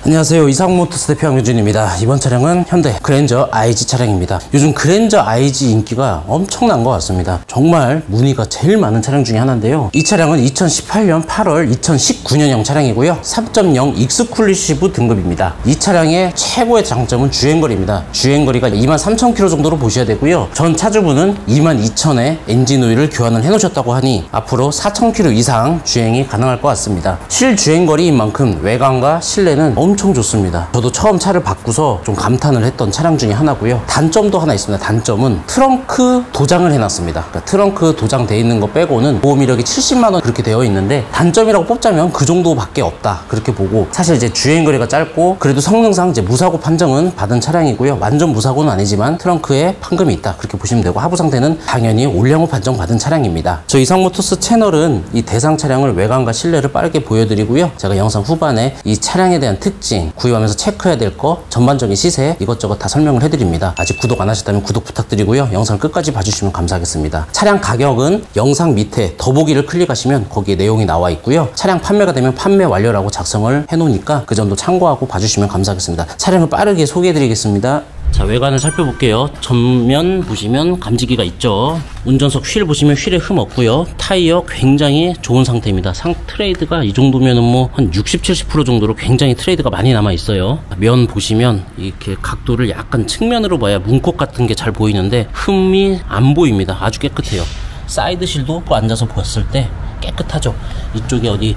안녕하세요, 이상모터스 대표 황명준입니다. 이번 차량은 현대 그랜저 IG 차량입니다. 요즘 그랜저 IG 인기가 엄청난 것 같습니다. 정말 문의가 제일 많은 차량 중에 하나인데요, 이 차량은 2018년 8월 2019년형 차량이고요 3.0 익스클루시브 등급입니다. 이 차량의 최고의 장점은 주행거리입니다. 주행거리가 23,000km 정도로 보셔야 되고요, 전 차주분은 22,000에 엔진 오일을 교환을 해 놓으셨다고 하니 앞으로 4,000km 이상 주행이 가능할 것 같습니다. 실주행거리인 만큼 외관과 실내는 엄청 좋습니다. 저도 처음 차를 바꾸서 좀 감탄을 했던 차량 중에 하나고요. 단점도 하나 있습니다. 단점은 트렁크 도장을 해놨습니다. 그러니까 트렁크 도장 돼 있는 거 빼고는 보험 이력이 70만원 그렇게 되어 있는데, 단점이라고 뽑자면 그 정도밖에 없다 그렇게 보고, 사실 이제 주행거리가 짧고 그래도 성능상 이제 무사고 판정은 받은 차량이고요. 완전 무사고는 아니지만 트렁크에 판금이 있다 그렇게 보시면 되고, 하부 상태는 당연히 올량호 판정 받은 차량입니다. 저 이상모터스 채널은 이 대상 차량을 외관과 실내를 빠르게 보여드리고요, 제가 영상 후반에 이 차량에 대한 특징, 구입하면서 체크해야 될 거, 전반적인 시세 이것저것 다 설명을 해드립니다. 아직 구독 안 하셨다면 구독 부탁드리고요, 영상 끝까지 봐주시면 감사하겠습니다. 차량 가격은 영상 밑에 더보기를 클릭하시면 거기에 내용이 나와 있고요, 차량 판매가 되면 판매 완료라고 작성을 해 놓으니까 그 점도 참고하고 봐주시면 감사하겠습니다. 차량을 빠르게 소개해드리겠습니다. 자, 외관을 살펴볼게요. 전면 보시면 감지기가 있죠. 운전석 휠 보시면 휠에 흠 없고요. 타이어 굉장히 좋은 상태입니다. 트레이드가 이 정도면은 뭐 한 60-70% 정도로 굉장히 트레이드가 많이 남아 있어요. 면 보시면 이렇게 각도를 약간 측면으로 봐야 문콕 같은 게 잘 보이는데 흠이 안 보입니다. 아주 깨끗해요. 사이드 실도 앉아서 보았을 때 깨끗하죠. 이쪽에 어디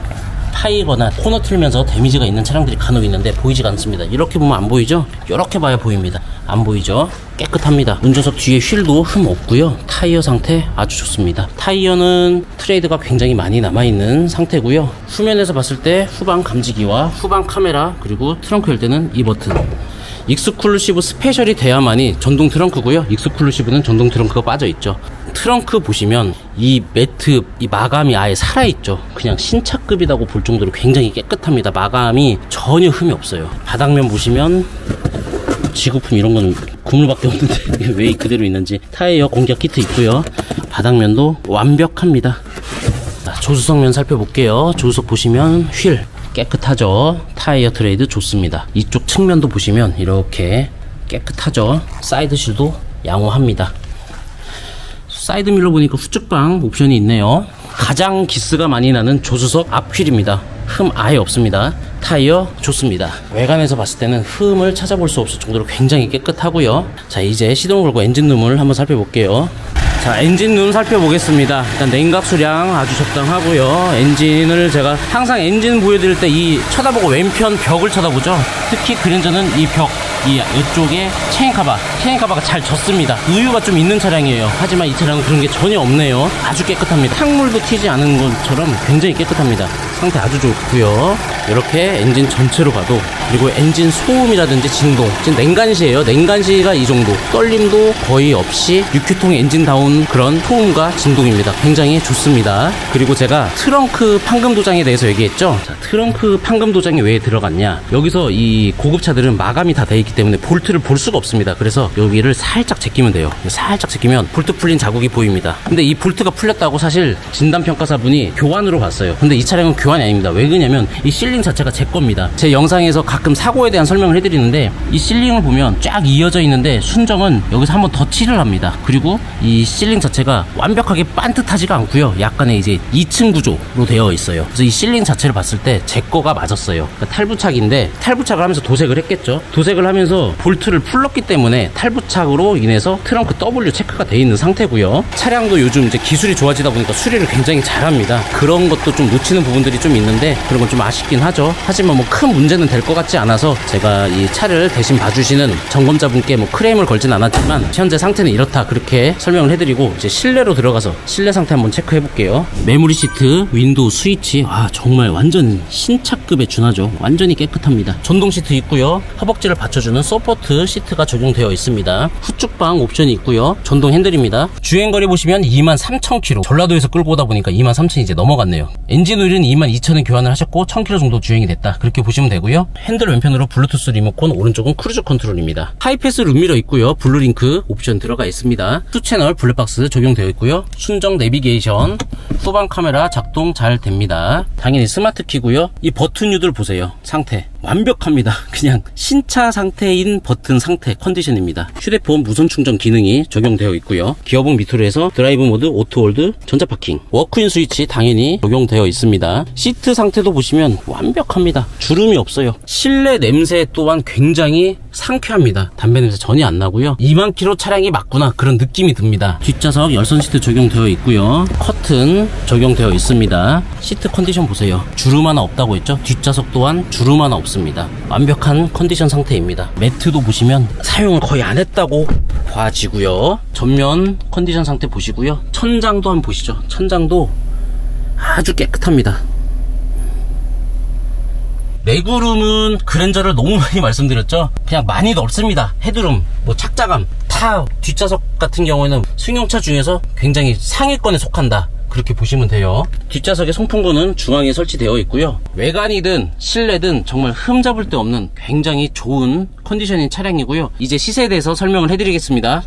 파이거나 코너 틀면서 데미지가 있는 차량들이 간혹 있는데 보이지가 않습니다. 이렇게 보면 안 보이죠? 이렇게 봐야 보입니다. 안 보이죠? 깨끗합니다. 운전석 뒤에 휠도 흠 없고요. 타이어 상태 아주 좋습니다. 타이어는 트레이드가 굉장히 많이 남아있는 상태고요. 후면에서 봤을 때 후방 감지기와 후방 카메라, 그리고 트렁크 열 때는 이 버튼. 익스클루시브 스페셜이 돼야만이 전동 트렁크고요, 익스클루시브는 전동 트렁크가 빠져있죠. 트렁크 보시면 이 매트, 이 마감이 아예 살아있죠. 그냥 신차급이라고 볼 정도로 굉장히 깨끗합니다. 마감이 전혀 흠이 없어요. 바닥면 보시면 지구품 이런 건 구물밖에 없는데 왜 그대로 있는지. 타이어 공작 키트 있고요. 바닥면도 완벽합니다. 조수석면 살펴볼게요. 조수석 보시면 휠 깨끗하죠. 타이어 트레이드 좋습니다. 이쪽 측면도 보시면 이렇게 깨끗하죠. 사이드 실도 양호합니다. 사이드 밀러 보니까 후측방 옵션이 있네요. 가장 기스가 많이 나는 조수석 앞휠입니다. 흠 아예 없습니다. 타이어 좋습니다. 외관에서 봤을 때는 흠을 찾아볼 수 없을 정도로 굉장히 깨끗하고요. 자, 이제 시동을 걸고 엔진룸을 한번 살펴볼게요. 자, 엔진룸 살펴보겠습니다. 일단 냉각 수량 아주 적당하고요. 엔진을 제가 항상 엔진 보여드릴 때 이 쳐다보고 왼편 벽을 쳐다보죠. 특히 그랜저는 이 벽, 이쪽에 체인카바가 잘 젖습니다. 우유가 좀 있는 차량이에요. 하지만 이 차량은 그런 게 전혀 없네요. 아주 깨끗합니다. 탕물도 튀지 않은 것처럼 굉장히 깨끗합니다. 상태 아주 좋고요. 이렇게 엔진 전체로 봐도, 그리고 엔진 소음이라든지 진동, 지금 냉간시예요. 냉간시가 이 정도, 떨림도 거의 없이 6큐통 엔진다운 그런 소음과 진동입니다. 굉장히 좋습니다. 그리고 제가 트렁크 판금 도장에 대해서 얘기했죠. 자, 트렁크 판금 도장이 왜 들어갔냐, 여기서 이 고급차들은 마감이 다 돼 있기 때문에 볼트를 볼 수가 없습니다. 그래서 여기를 살짝 제끼면 돼요. 살짝 제끼면 볼트 풀린 자국이 보입니다. 근데 이 볼트가 풀렸다고 사실 진단평가사분이 교환으로 봤어요. 근데 이 차량은 교환이 아닙니다. 왜 그러냐면 이 실링 자체가 제 겁니다. 제 영상에서 가끔 사고에 대한 설명을 해드리는데, 이 실링을 보면 쫙 이어져 있는데 순정은 여기서 한번 더 칠을 합니다. 그리고 이 실링 자체가 완벽하게 반듯하지가 않고요, 약간의 이제 2층 구조로 되어 있어요. 그래서 이 실링 자체를 봤을 때 제 거가 맞았어요. 그러니까 탈부착인데, 탈부착을 하면서 도색을 했겠죠. 도색을 하면서 볼트를 풀렀기 때문에 탈부착으로 인해서 트렁크 W 체크가 돼 있는 상태고요. 차량도 요즘 이제 기술이 좋아지다 보니까 수리를 굉장히 잘합니다. 그런 것도 좀 놓치는 부분들이 좀 있는데, 그런 건 좀 아쉽긴 하죠. 하지만 뭐 큰 문제는 될 것 같지 않아서 제가 이 차를 대신 봐주시는 점검자분께 뭐 크레임을 걸진 않았지만 현재 상태는 이렇다 그렇게 설명을 해드리고, 이제 실내로 들어가서 실내 상태 한번 체크해 볼게요. 메모리 시트, 윈도우 스위치, 정말 완전 신차급에 준하죠. 완전히 깨끗합니다. 전동 시트 있고요. 허벅지를 받쳐주는 서포트 시트가 적용되어 있습니다. 후측방 옵션이 있고요. 전동 핸들입니다. 주행거리 보시면 23,000km, 전라도에서 끌고 오다 보니까 23,000 이제 넘어갔네요. 엔진 오일은 22,000에 교환을 하셨고 1,000km 정도 주행이 됐다 그렇게 보시면 되고요. 핸들 왼편으로 블루투스 리모컨, 오른쪽은 크루즈 컨트롤입니다. 하이패스 룸미러 있고요. 블루링크 옵션 들어가 있습니다. 2채널 블랙박스 적용되어 있고요. 순정 내비게이션, 후방 카메라 작동 잘 됩니다. 당연히 스마트 키고요. 이 버튼유들 보세요. 상태 완벽합니다. 그냥 신차 상태인 버튼 상태 컨디션입니다. 휴대폰 무선 충전 기능이 적용되어 있고요. 기어봉 밑으로 해서 드라이브 모드, 오토홀드, 전자파킹, 워크인 스위치 당연히 적용되어 있습니다. 시트 상태도 보시면 완벽합니다. 주름이 없어요. 실내 냄새 또한 굉장히 상쾌합니다. 담배 냄새 전혀 안 나고요. 2만 킬로 차량이 맞구나 그런 느낌이 듭니다. 뒷좌석 열선 시트 적용되어 있고요. 커튼 적용되어 있습니다. 시트 컨디션 보세요. 주름 하나 없다고 했죠? 뒷좌석 또한 주름 하나 없습니다. 완벽한 컨디션 상태입니다. 매트도 보시면 사용을 거의 안 했다고 봐지고요. 전면 컨디션 상태 보시고요. 천장도 한번 보시죠. 천장도 아주 깨끗합니다. 레그룸은 그랜저를 너무 많이 말씀드렸죠. 그냥 많이 넓습니다. 헤드룸, 뭐 착자감 다 뒷좌석 같은 경우에는 승용차 중에서 굉장히 상위권에 속한다, 그렇게 보시면 돼요. 뒷좌석에 송풍구는 중앙에 설치되어 있고요. 외관이든 실내든 정말 흠잡을 데 없는 굉장히 좋은 컨디션인 차량이고요. 이제 시세에 대해서 설명을 해드리겠습니다.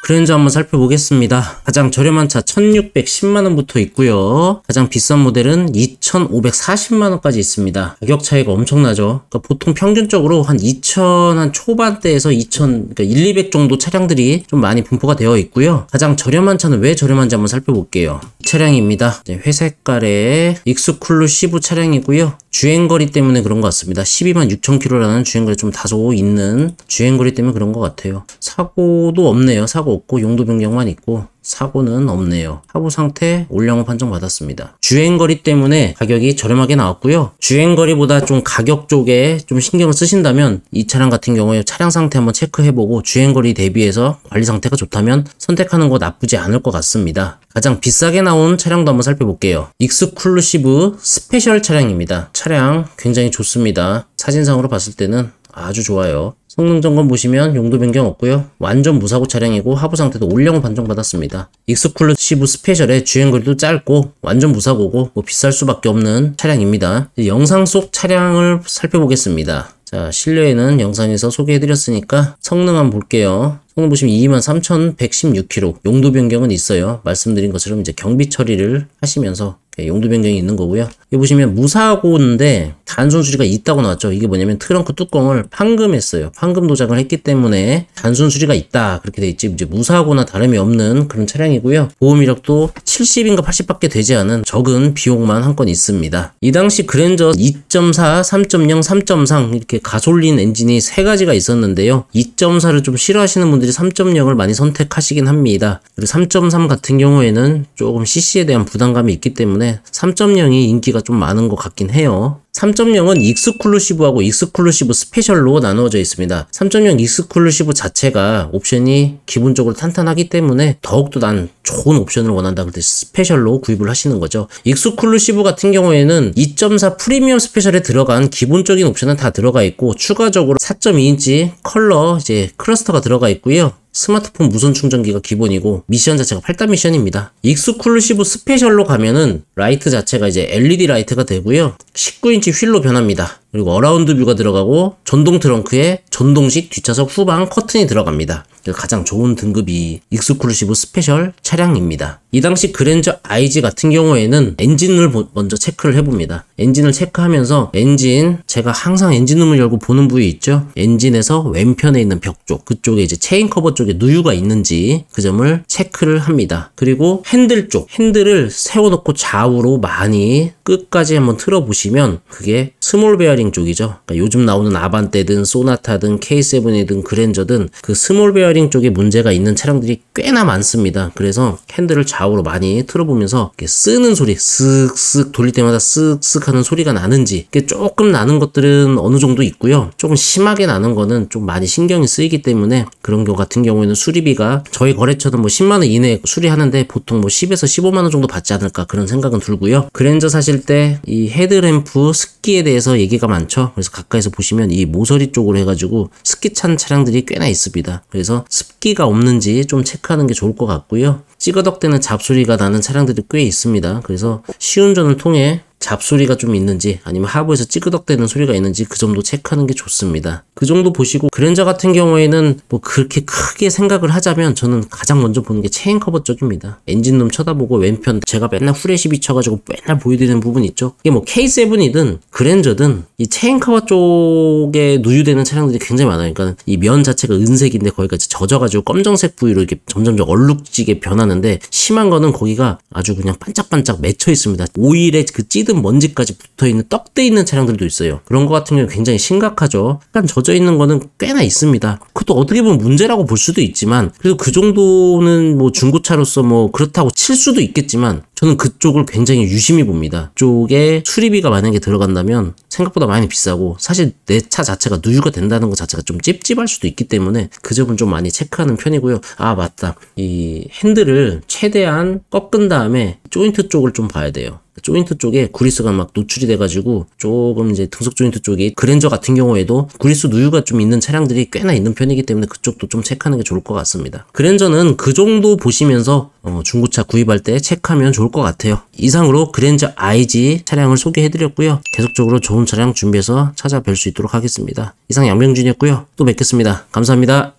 그랜저 한번 살펴보겠습니다. 가장 저렴한 차 1610만원부터 있고요. 가장 비싼 모델은 2540만원까지 있습니다. 가격 차이가 엄청나죠. 그러니까 보통 평균적으로 한 2000 초반대에서 2000, 그러니까 1, 200 정도 차량들이 좀 많이 분포가 되어 있고요. 가장 저렴한 차는 왜 저렴한지 한번 살펴볼게요. 이 차량입니다. 회색깔의 익스클루시브 차량이고요. 주행거리 때문에 그런 것 같습니다. 12만 6,000km라는 주행거리 좀 다소 있는 주행거리 때문에 그런 것 같아요. 사고도 없네요. 사고 없고 용도 변경만 있고 사고는 없네요. 하부 상태 올영업 판정 받았습니다. 주행거리 때문에 가격이 저렴하게 나왔고요. 주행거리보다 좀 가격 쪽에 좀 신경을 쓰신다면 이 차량 같은 경우에 차량 상태 한번 체크해보고 주행거리 대비해서 관리 상태가 좋다면 선택하는 거 나쁘지 않을 것 같습니다. 가장 비싸게 나온 차량도 한번 살펴볼게요. 익스클루시브 스페셜 차량입니다. 차량 굉장히 좋습니다. 사진상으로 봤을 때는 아주 좋아요. 성능 점검 보시면 용도 변경 없고요. 완전 무사고 차량이고 하부 상태도 올영업 판정받았습니다. 익스클루시브 스페셜의 주행거리도 짧고 완전 무사고고 뭐 비쌀 수밖에 없는 차량입니다. 영상 속 차량을 살펴보겠습니다. 자, 실내에는 영상에서 소개해드렸으니까 성능 한번 볼게요. 성능 보시면 23,116km, 용도 변경은 있어요. 말씀드린 것처럼 이제 경비 처리를 하시면서 용도 변경이 있는 거고요. 여기 보시면 무사고인데 단순 수리가 있다고 나왔죠. 이게 뭐냐면 트렁크 뚜껑을 판금했어요. 판금 도장을 했기 때문에 단순 수리가 있다, 그렇게 돼 있지 이제 무사고나 다름이 없는 그런 차량이고요. 보험 이력도 70인가 80밖에 되지 않은 적은 비용만 한 건 있습니다. 이 당시 그랜저 2.4, 3.0, 3.3 이렇게 가솔린 엔진이 세 가지가 있었는데요. 2.4를 좀 싫어하시는 분들이 3.0을 많이 선택하시긴 합니다. 그리고 3.3 같은 경우에는 조금 cc에 대한 부담감이 있기 때문에 3.0이 인기가 좀 많은 것 같긴 해요. 3.0은 익스클루시브하고 익스클루시브 스페셜로 나누어져 있습니다. 3.0 익스클루시브 자체가 옵션이 기본적으로 탄탄하기 때문에 더욱더 난 좋은 옵션을 원한다 그럴 때 스페셜로 구입을 하시는 거죠. 익스클루시브 같은 경우에는 2.4 프리미엄 스페셜에 들어간 기본적인 옵션은 다 들어가 있고 추가적으로 4.2인치 컬러 이제 클러스터가 들어가 있고요. 스마트폰 무선 충전기가 기본이고 미션 자체가 8단 미션입니다. 익스클루시브 스페셜로 가면은 라이트 자체가 이제 LED 라이트가 되고요. 19인치 휠로 변합니다. 그리고 어라운드 뷰가 들어가고 전동 트렁크에 전동식 뒷좌석 후방 커튼이 들어갑니다. 가장 좋은 등급이 익스클루시브 스페셜 차량입니다. 이 당시 그랜저 IG 같은 경우에는 엔진을 먼저 체크를 해봅니다. 엔진을 체크하면서 엔진, 제가 항상 엔진룸을 열고 보는 부위 있죠? 엔진에서 왼편에 있는 벽 쪽, 그쪽에 이제 체인 커버 쪽에 누유가 있는지 그 점을 체크를 합니다. 그리고 핸들 쪽, 핸들을 세워놓고 좌우로 많이 끝까지 한번 틀어보시면 그게 스몰 베어링 쪽이죠. 그러니까 요즘 나오는 아반떼든 소나타든 K7이든 그랜저든 그 스몰 베어링 쪽에 문제가 있는 차량들이 꽤나 많습니다. 그래서 핸들을 좌우로 많이 틀어보면서 이렇게 쓰는 소리, 쓱쓱 돌릴 때마다 쓱쓱 하는 소리가 나는지, 이게 조금 나는 것들은 어느 정도 있고요. 조금 심하게 나는 거는 좀 많이 신경이 쓰이기 때문에 그런 경우 같은 경우에는 수리비가 저희 거래처는 뭐 10만원 이내에 수리하는데 보통 뭐 10에서 15만원 정도 받지 않을까 그런 생각은 들고요. 그랜저 사실 때 이 헤드램프 습기에 대해서 얘기가 많죠. 그래서 가까이서 보시면 이 모서리 쪽으로 해가지고 습기 찬 차량들이 꽤나 있습니다. 그래서 습기가 없는지 좀 체크하는 게 좋을 것 같고요. 찌거덕대는 잡소리가 나는 차량들이 꽤 있습니다. 그래서 시운전을 통해 잡소리가 좀 있는지 아니면 하부에서 찌그덕대는 소리가 있는지 그 정도 체크하는 게 좋습니다. 그 정도 보시고 그랜저 같은 경우에는 뭐 그렇게 크게 생각을 하자면 저는 가장 먼저 보는 게 체인 커버 쪽입니다. 엔진룸 쳐다보고 왼편 제가 맨날 후레쉬 비춰가지고 맨날 보여드리는 부분 있죠. 이게 뭐 K7이든 그랜저든 이 체인 커버 쪽에 누유되는 차량들이 굉장히 많아요. 그러니까 이 면 자체가 은색인데 거기가 젖어가지고 검정색 부위로 이렇게 점점 얼룩지게 변하는데 심한 거는 거기가 아주 그냥 반짝반짝 맺혀 있습니다. 오일에 그 찌든 먼지까지 붙어있는 떡돼 있는 차량들도 있어요. 그런 거 같은 경우는 굉장히 심각하죠. 약간 젖어 있는 거는 꽤나 있습니다. 그것도 어떻게 보면 문제라고 볼 수도 있지만 그래도 그 정도는 뭐 중고차로서 뭐 그렇다고 칠 수도 있겠지만 저는 그쪽을 굉장히 유심히 봅니다. 그쪽에 수리비가 만약에 들어간다면 생각보다 많이 비싸고 사실 내 차 자체가 누유가 된다는 것 자체가 좀 찝찝할 수도 있기 때문에 그 점은 좀 많이 체크하는 편이고요. 아 맞다. 이 핸들을 최대한 꺾은 다음에 조인트 쪽을 좀 봐야 돼요. 조인트 쪽에 구리스가 막 노출이 돼가지고 조금 이제 등속 조인트 쪽이 그랜저 같은 경우에도 구리스 누유가 좀 있는 차량들이 꽤나 있는 편이기 때문에 그쪽도 좀 체크하는 게 좋을 것 같습니다. 그랜저는 그 정도 보시면서 중고차 구입할 때 체크하면 좋을 것 같아요. 이상으로 그랜저 IG 차량을 소개해드렸고요. 계속적으로 좋은 차량 준비해서 찾아뵐 수 있도록 하겠습니다. 이상 양병준이었고요. 또 뵙겠습니다. 감사합니다.